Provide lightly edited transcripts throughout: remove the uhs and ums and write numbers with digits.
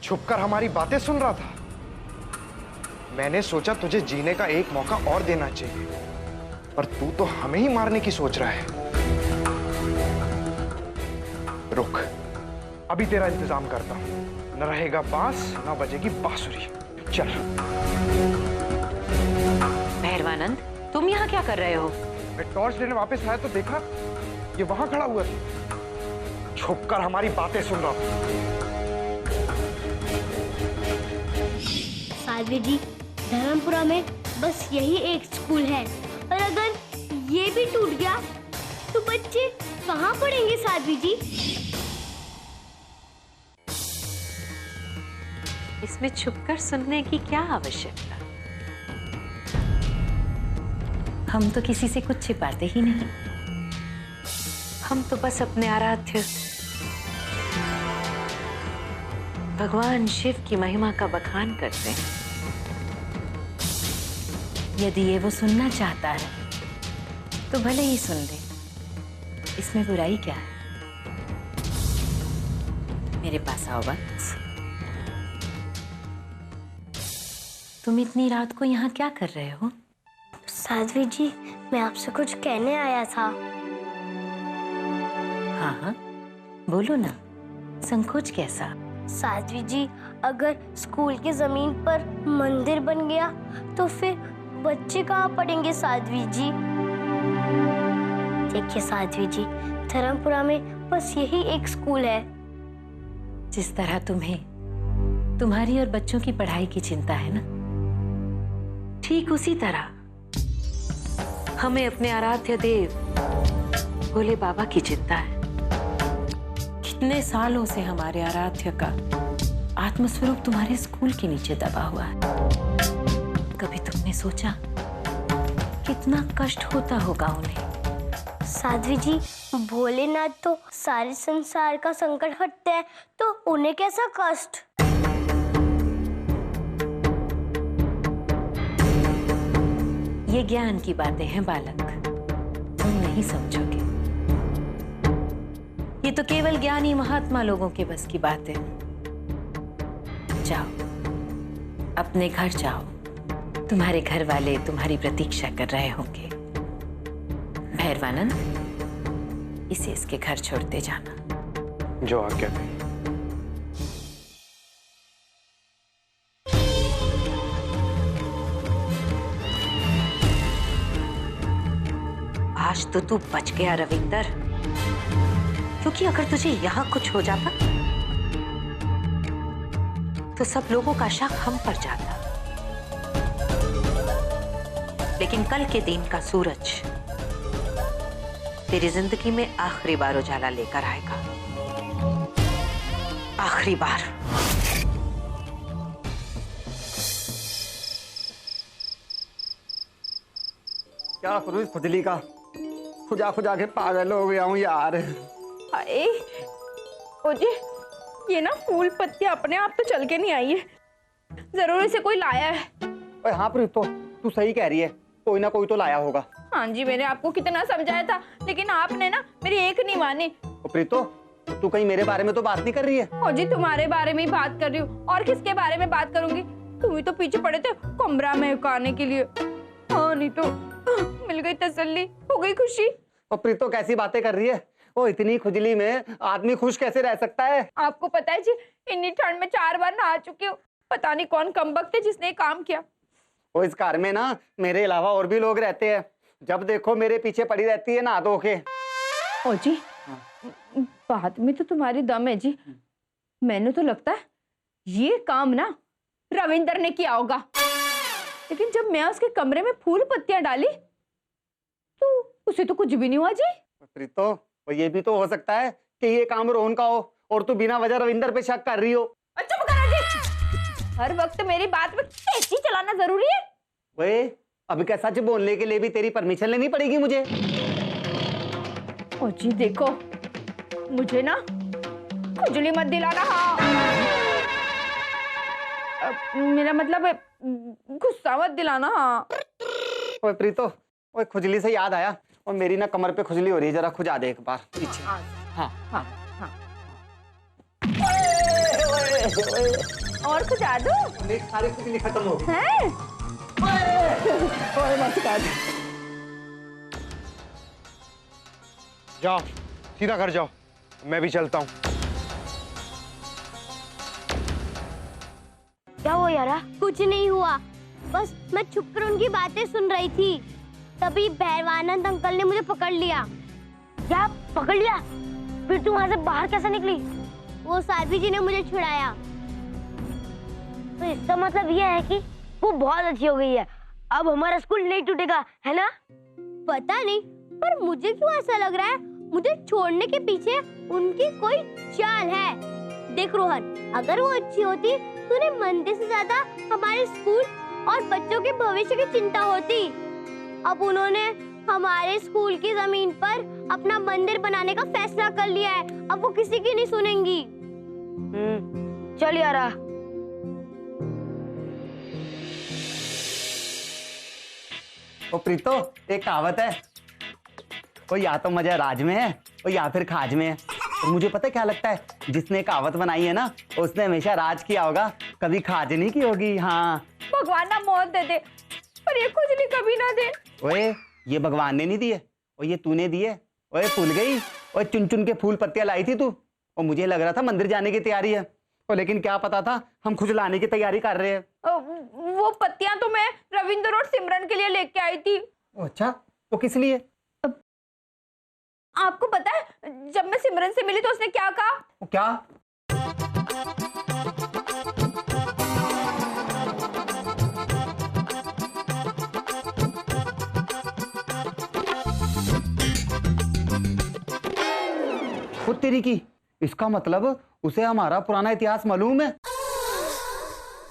छुपकर हमारी बातें सुन रहा था। मैंने सोचा तुझे जीने का एक मौका और देना चाहिए, पर तू तो हमें ही मारने की सोच रहा है। रुक, अभी तेरा इंतजाम करता हूं। न रहेगा बांस, न बजेगी बांसुरी। चल। भैरवानंद, तुम यहाँ क्या कर रहे हो? मैं टॉर्च लेने वापस आया तो देखा ये वहां खड़ा हुआ था। छुपकर हमारी बातें सुन रहा था। साध्वी जी, धर्मपुरा में बस यही एक स्कूल है, और अगर ये भी टूट गया तो बच्चे कहाँ पढ़ेंगे साध्वी जी? इसमें छुपकर सुनने की क्या आवश्यकता? हम तो किसी से कुछ छिपाते ही नहीं। हम तो बस अपने आराध्य भगवान शिव की महिमा का बखान करते हैं। यदि ये वो सुनना चाहता है तो भले ही सुन ले, इसमें बुराई क्या है? मेरे पास आओ बस। तुम इतनी रात को यहाँ क्या कर रहे हो? साध्वी जी, मैं आपसे कुछ कहने आया था। हाँ हाँ, बोलो ना, संकोच कैसा? साध्वी जी, अगर स्कूल की जमीन पर मंदिर बन गया तो फिर बच्चे कहाँ पढ़ेंगे साध्वी जी? देखिए साध्वी जी, धर्मपुरा में बस यही एक स्कूल है। जिस तरह तुम्हें तुम्हारी और बच्चों की पढ़ाई की चिंता है ना, ठीक उसी तरह हमें अपने आराध्य देव भोले बाबा की चिंता है। कितने सालों से हमारे आराध्य का आत्मस्वरूप तुम्हारे स्कूल के नीचे दबा हुआ है। कभी तुमने सोचा कितना कष्ट होता होगा उन्हें? साध्वी जी, भोलेनाथ तो सारे संसार का संकट हटते हैं, तो उन्हें कैसा कष्ट? ये ज्ञान की बातें हैं बालक, तुम नहीं समझोगे। ये तो केवल ज्ञानी महात्मा लोगों के बस की बात है। जाओ, अपने घर जाओ, तुम्हारे घर वाले तुम्हारी प्रतीक्षा कर रहे होंगे। भैरवानंद, इसे इसके घर छोड़ते जाना। जो आज्ञा कही। आज तो तू बच गया रविंदर, क्योंकि अगर तुझे यहाँ कुछ हो जाता तो सब लोगों का शक हम पर जाता। लेकिन कल के दिन का सूरज तेरी जिंदगी में आखिरी बार उजाला लेकर आएगा। आखिरी बार। क्या करूं इस खुजली का? खुजा खुजा के पागल हो गया हूँ यार। अरे ओ जी, ये ना फूल पत्तियां अपने आप तो चल के नहीं आई है, जरूर इसे कोई लाया है। ओए हाँ प्रीतो, तू सही कह रही है, कोई ना कोई तो लाया होगा। हाँ जी, मैंने आपको कितना समझाया था, लेकिन आपने ना मेरी एक नहीं मानी। ओ प्रीतो, तू कहीं मेरे बारे में तो बात नहीं कर रही है? ओ जी, तुम्हारे बारे में ही बात कर रही हूँ, और किसके बारे में बात करूंगी? तुम ही तो पीछे पड़े थे कमरा में उकाने के लिए। हाँ, नहीं तो मिल गई तसल्ली, हो गई खुशी। ओ प्रीतो, कैसी बातें कर रही है? ओ इतनी खुजली में आदमी खुश कैसे रह सकता है? आपको पता है जी, इतनी ठंड में 4 बार नहा चुकी हूँ। पता नहीं कौन कमबख्त है जिसने काम किया। ओ इस घर में ना मेरे अलावा और भी लोग रहते हैं, जब देखो मेरे पीछे पड़ी रहती है नहा धो के। ओ जी, बात में तो तुम्हारी दम है जी। मैंने तो लगता है ये काम ना रविंदर ने किया होगा, लेकिन जब मैं उसके कमरे में फूल पत्तियां डाली तो उसे तो कुछ भी नहीं हुआ जी। प्रीतो, वो ये भी तो हो सकता है कि ये काम रोहन का हो और तू बिना वजह रविंदर पे शक कर रही हो। चुप करो जी, हर वक्त मेरी बात में कैसी चलाना जरूरी है? वे अभी क्या सच बोलने के लिए भी तेरी परमिशन लेनी पड़ेगी मुझे? ओ जी देखो, मुझे ना खुजली मत दिलाना। हाँ, मेरा मतलब गुस्सा मत दिलाना। हाँ ओए प्रीतो, ओए खुजली से याद आया, और मेरी ना कमर पे खुजली हो रही है, जरा खुजा दे एक बार पीछे। हाँ हाँ हाँ। और कुछ आ दो? सारे कुछ नहीं खत्म हो गए हैं? मत काट। जाओ, सीधा घर जाओ, मैं भी चलता हूँ। क्या हुआ यारा? कुछ नहीं हुआ, बस मैं छुप कर उनकी बातें सुन रही थी, तभी भैरवानंद अंकल ने मुझे पकड़ लिया। क्या पकड़ लिया? फिर तुम वहां से बाहर कैसे निकली? वो साध्वी जी ने मुझे छुड़ाया। तो इसका मतलब यह है कि वो बहुत अच्छी हो गई है, अब हमारा स्कूल नहीं टूटेगा, है ना? पता नहीं, पर मुझे क्यों ऐसा लग रहा है मुझे छोड़ने के पीछे उनकी कोई चाल है। देख रोहन, अगर वो अच्छी होती तो उन्हें मंदिर से ज्यादा हमारे स्कूल और बच्चों के भविष्य की चिंता होती। अब उन्होंने हमारे स्कूल की जमीन पर अपना मंदिर बनाने का फैसला कर लिया है, अब वो किसी की नहीं सुनेंगी। चल यारा। ओ प्रीतो, एक कहावत है, वो या तो मजा राज में है और या फिर खाज में है। और मुझे पता है क्या लगता है, जिसने कहावत बनाई है ना उसने हमेशा राज किया होगा, कभी खाज नहीं की होगी। हाँ भगवान ना मौत दे दे, पर ये खुजली कभी ना दे। ओए, ये भगवान ने नहीं दिए, और ये तूने दिए। ओए भूल गई? ओए चुन चुन के फूल पत्तियां लाई थी तू, और मुझे लग रहा था मंदिर जाने की तैयारी है, और लेकिन क्या पता था हम खुजलाने की तैयारी कर रहे हैं। वो पत्तियां तो मैं रविंद्र और सिमरन के लिए लेके आई थी। अच्छा, वो किस लिए? आपको पता है, जब मैं सिमरन से मिली तो उसने क्या कहा? वो क्या? वो तेरी की, इसका मतलब उसे हमारा पुराना इतिहास मालूम है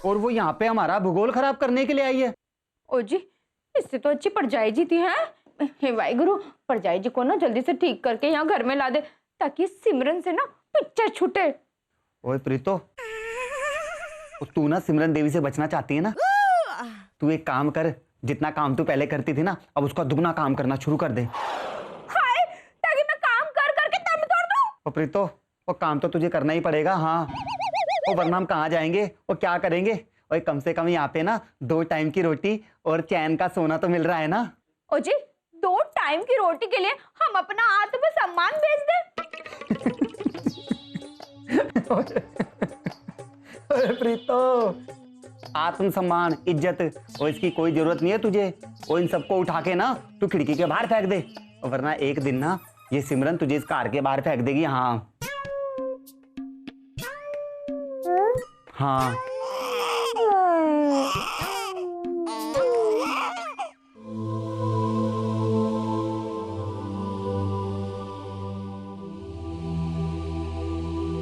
और वो यहाँ पे हमारा भूगोल खराब करने के लिए आई है। ओ जी, इससे तो अच्छी परजाई जी थी। हैं? हे वाहिगुरु, परजाई जी को ना जल्दी से ठीक करके यहाँ घर में ला दे, ताकि सिमरन से ना पीछा छूटे। ओए प्रीतो, तू ना सिमरन देवी से बचना चाहती है ना? तू एक काम कर, जितना काम तू पहले करती थी ना, अब उसका दुगना काम करना शुरू कर दे। हाय, ताकि मैं काम कर करके दम तोड़ दूं। ओ प्रीतो, वो काम तो तुझे करना ही पड़ेगा। हाँ, और वरना हम कहाँ जाएंगे और क्या करेंगे? और कम से कम यहाँ पे ना 2 टाइम की रोटी और चैन का सोना तो मिल रहा है ना। ओ जी, 2 टाइम की रोटी के लिए हम अपना आत्मसम्मान बेच दें? प्रीतो, आत्मसम्मान, इज्जत और इसकी कोई जरूरत नहीं है तुझे। और इन सबको उठा के ना तू खिड़की के बाहर फेंक दे, और वरना एक दिन ना ये सिमरन तुझे इस कार के बाहर फेंक देगी। हाँ हाँ।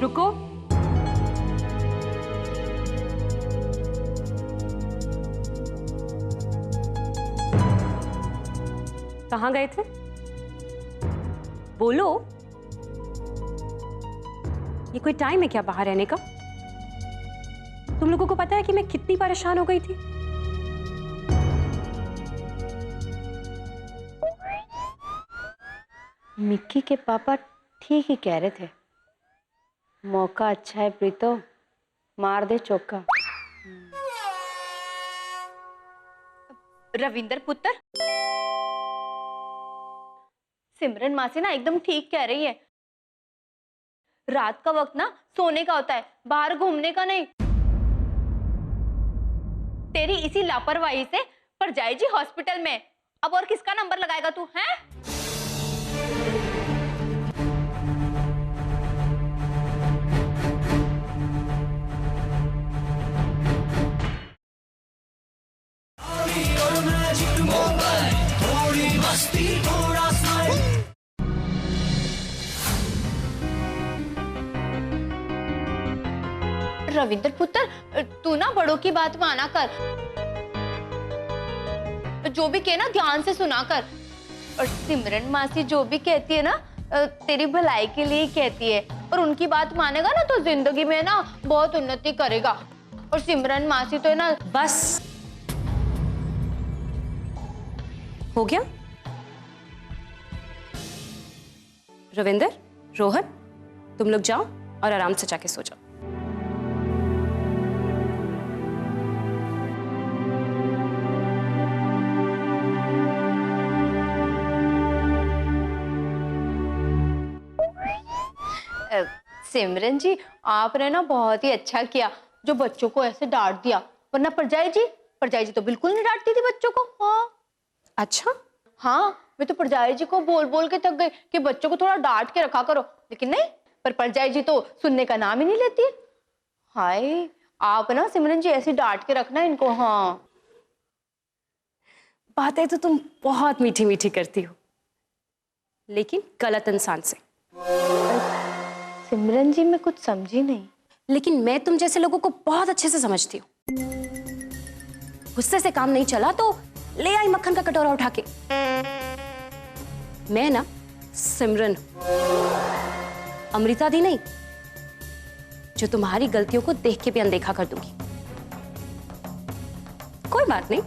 रुको, कहाँ गए थे? बोलो, ये कोई टाइम है क्या बाहर रहने का? तुम लोगों को पता है कि मैं कितनी परेशान हो गई थी। मिक्की के पापा ठीक ही कह रहे थे, मौका अच्छा है प्रीतो, मार दे चौका। रविंदर पुत्र, सिमरन मासी ना एकदम ठीक कह रही है। रात का वक्त ना सोने का होता है, बाहर घूमने का नहीं। तेरी इसी लापरवाही से परजाई जी हॉस्पिटल में, अब और किसका नंबर लगाएगा तू? हैं? रविंद्र पुत्र, तू ना बड़ों की बात माना कर, जो भी कहे ना ध्यान से सुना कर। और सिमरन मासी जो भी कहती है ना तेरी भलाई के लिए ही कहती है, और उनकी बात मानेगा ना तो जिंदगी में ना बहुत उन्नति करेगा। और सिमरन मासी तो है ना। बस हो गया? रविंदर, रोहन, तुम लोग जाओ और आराम से जाके सो जाओ। सिमरन जी, आपने ना बहुत ही अच्छा किया जो बच्चों को ऐसे डांट दिया, वरना परजाई जी तो बिल्कुल नहीं डांटती थी बच्चों को। हाँ अच्छा, हाँ, मैं तो परजाई जी को बोल बोल के थक गई कि बच्चों को थोड़ा डांट के रखा करो, लेकिन नहीं, पर परजाई जी तो सुनने का नाम ही नहीं लेती। हाय, आप ना सिमरन जी ऐसे डांट के रखना इनको। हाँ, बातें तो तुम बहुत मीठी मीठी करती हो, लेकिन गलत इंसान से। सिमरन जी मैं कुछ समझी नहीं। लेकिन मैं तुम जैसे लोगों को बहुत अच्छे से समझती हूँ। गुस्से से काम नहीं चला तो ले आई मक्खन का कटोरा उठा के। मैं ना सिमरन अमृता दी नहीं, जो तुम्हारी गलतियों को देख के भी अनदेखा कर दूंगी। कोई बात नहीं,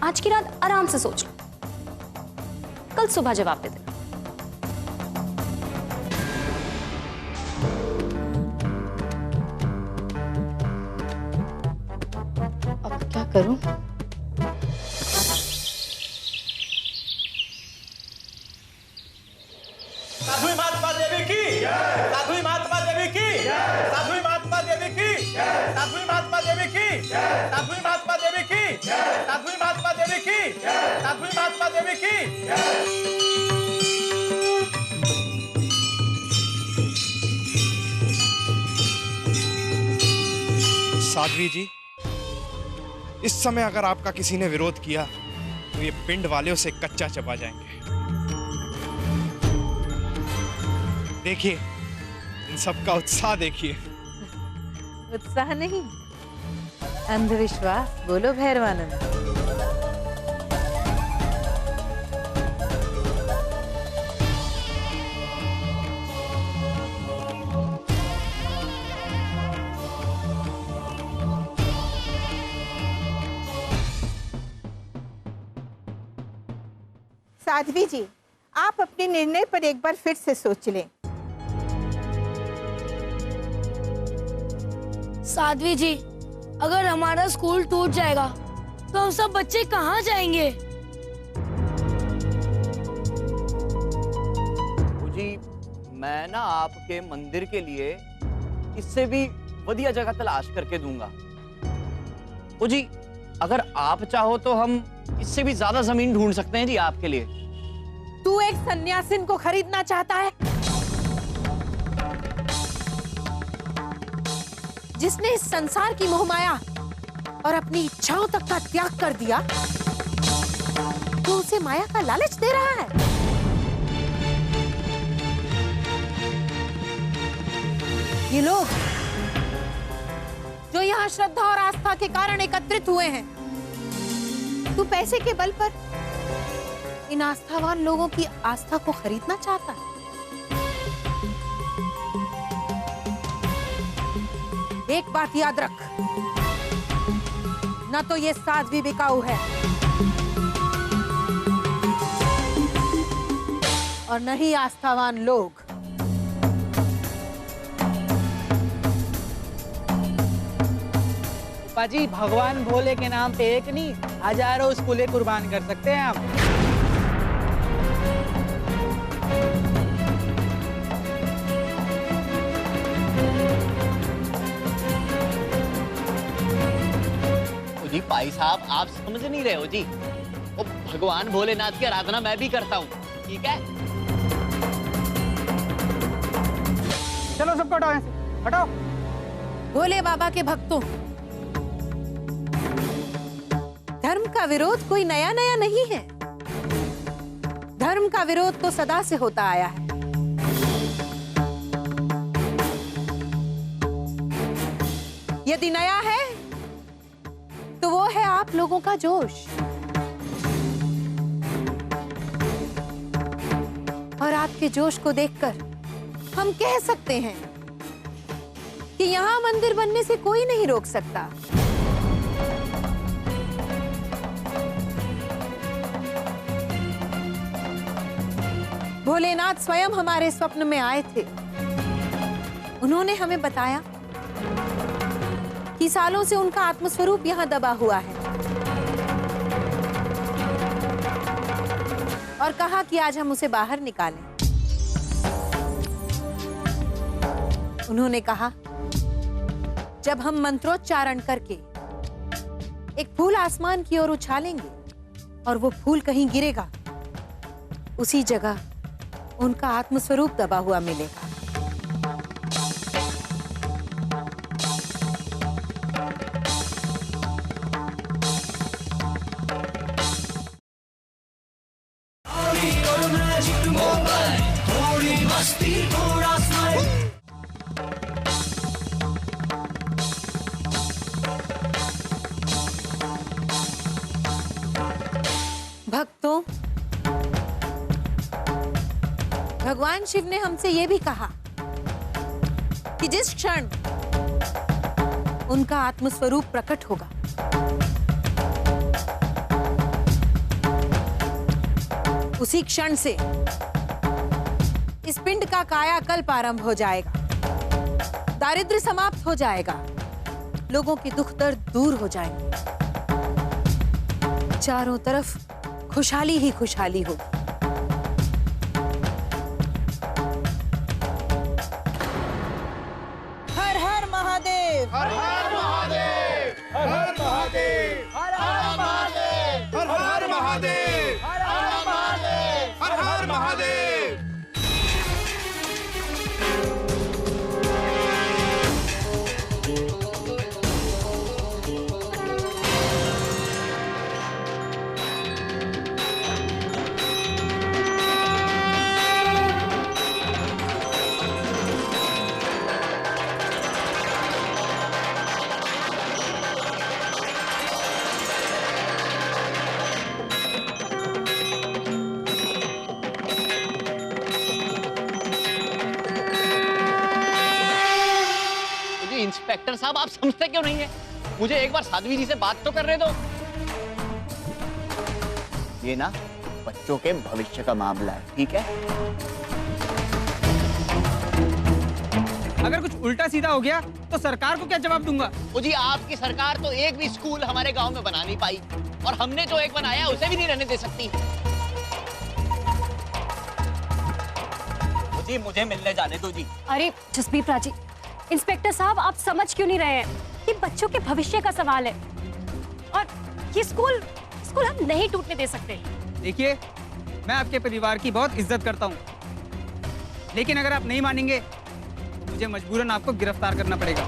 आज की रात आराम से सोच लो, कल सुबह जवाब दे देना। अब क्या करूं? साध्वी महात्मा देवी की, साध्वी महात्मा देवी की, साध्वी महात्मा देवी की, साध्वी महात्मा देवी की, साध्वी महात्मा देवी की, साध्वी महात्मा देवी की, साध्वी महात्मा देवी की। साध्वी जी, इस समय अगर आपका किसी ने विरोध किया तो ये पिंड वाले उसे कच्चा चबा जाएंगे। देखिए, इन सबका उत्साह देखिए। उत्साह नहीं, अंधविश्वास। बोलो भैरवानंद। साध्वी जी, आप अपने निर्णय पर एक बार फिर से सोच लें। साध्वी जी, अगर हमारा स्कूल टूट जाएगा तो हम सब बच्चे कहाँ जाएंगे? जी, मैं ना आपके मंदिर के लिए इससे भी बढ़िया जगह तलाश करके दूंगा। ओ जी, अगर आप चाहो तो हम इससे भी ज्यादा जमीन ढूंढ सकते हैं जी आपके लिए। तू एक सन्यासिन को खरीदना चाहता है, जिसने इस संसार की मोहमाया और अपनी इच्छाओं तक का त्याग कर दिया। तू उसे माया का लालच दे रहा है। ये लोग जो यहाँ श्रद्धा और आस्था के कारण एकत्रित हुए हैं, तू पैसे के बल पर इन आस्थावान लोगों की आस्था को खरीदना चाहता है। एक बात याद रख, न तो ये साध्वी बिकाऊ है और न ही आस्थावान लोग। पाजी, भगवान भोले के नाम पे एक नहीं, हजारों स्कूलें कुर्बान कर सकते हैं आप। जी भाई साहब, आप समझ नहीं रहे हो जी। ओ, भगवान भोलेनाथ की आराधना मैं भी करता हूँ, ठीक है? चलो सबको हटाओ, हटाओ। भोले बाबा के भक्तों, धर्म का विरोध कोई नया नया नहीं है। धर्म का विरोध तो सदा से होता आया है। यदि नया है तो वो है आप लोगों का जोश। और आपके जोश को देखकर हम कह सकते हैं कि यहाँ मंदिर बनने से कोई नहीं रोक सकता। भोलेनाथ स्वयं हमारे स्वप्न में आए थे। उन्होंने हमें बताया कि सालों से उनका आत्मस्वरूप यहाँ दबा हुआ है और कहा कि आज हम उसे बाहर निकालें। उन्होंने कहा जब हम मंत्रोच्चारण करके एक फूल आसमान की ओर उछालेंगे और वो फूल कहीं गिरेगा, उसी जगह उनका आत्मस्वरूप दबा हुआ मिलेगा। भक्तों, भगवान शिव ने हमसे यह भी कहा कि जिस क्षण उनका आत्मस्वरूप प्रकट होगा, उसी क्षण से इस पिंड का कायाकल्प आरंभ हो जाएगा, दारिद्र्य समाप्त हो जाएगा, लोगों के दुख दर्द दूर हो जाएंगे, चारों तरफ खुशहाली ही खुशहाली होगी। हर हर महादेव, हर हर महादेव, हर हर महादेव, हर हर महादेव, हर हर महादेव, हर हर महादेव, हर हर महादेव। इंस्पेक्टर साहब, आप समझते क्यों नहीं है? मुझे एक बार साध्वी जी से बात तो करने दो। ये ना बच्चों के भविष्य का मामला है, ठीक है? अगर कुछ उल्टा सीधा हो गया तो सरकार को क्या जवाब दूंगा? जी, आपकी सरकार तो एक भी स्कूल हमारे गांव में बना नहीं पाई, और हमने जो एक बनाया उसे भी नहीं रहने दे सकती। जी, मुझे मिलने जाने दो जी। अरे जसबीर राजी, इंस्पेक्टर साहब, आप समझ क्यों नहीं रहे हैं? ये बच्चों के भविष्य का सवाल है और ये स्कूल हम नहीं टूटने दे सकते। देखिए, मैं आपके परिवार की बहुत इज्जत करता हूँ, लेकिन अगर आप नहीं मानेंगे तो मुझे मजबूरन आपको गिरफ्तार करना पड़ेगा।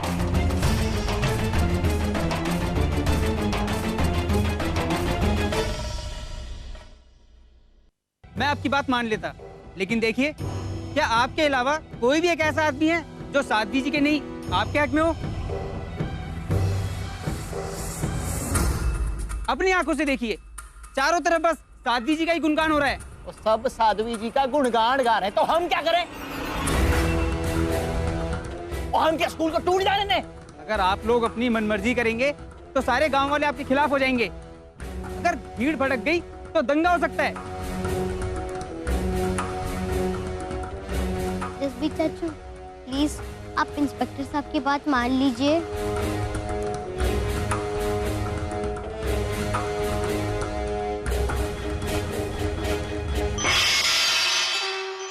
मैं आपकी बात मान लेता, लेकिन देखिए, क्या आपके अलावा कोई भी एक ऐसा आदमी है जो साध्वी जी के नहीं आपके हक में हो? अपनी आंखों से देखिए, चारों तरफ बस साध्वी जी का ही गुणगान हो रहा है। तो सब साध्वी जी का गुणगान गा रहे हैं, तो हम क्या करें? और हम क्या स्कूल को टूट जाने दें? अगर आप लोग अपनी मनमर्जी करेंगे तो सारे गांव वाले आपके खिलाफ हो जाएंगे। अगर भीड़ भड़क गई तो दंगा हो सकता है। जसबीर चाचू, प्लीज आप इंस्पेक्टर साहब की बात मान लीजिए।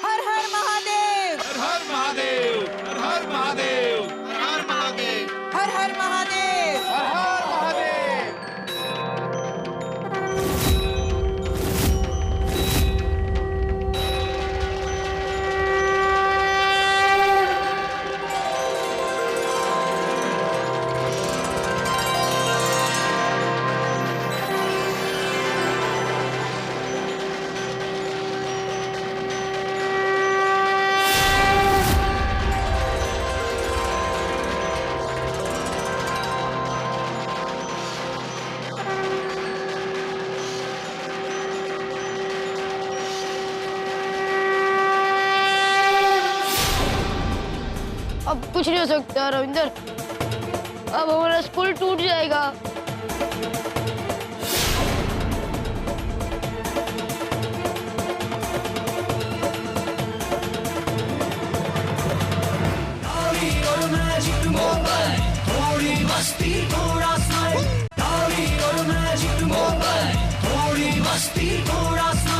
हर हर महादेव, हर हर महादेव, हर हर महादेव, हर हर महादेव, हर हर महादेव, हर हर महादेव। अब कुछ नहीं हो सकता रविंदर, अब हमारा स्कूल टूट जाएगा। मोबाइल, थोड़ी मस्ती थोड़ा स्माइल, दाढ़ी और मैजिक मोबाइल, थोड़ी मस्ती थोड़ा स्माइल।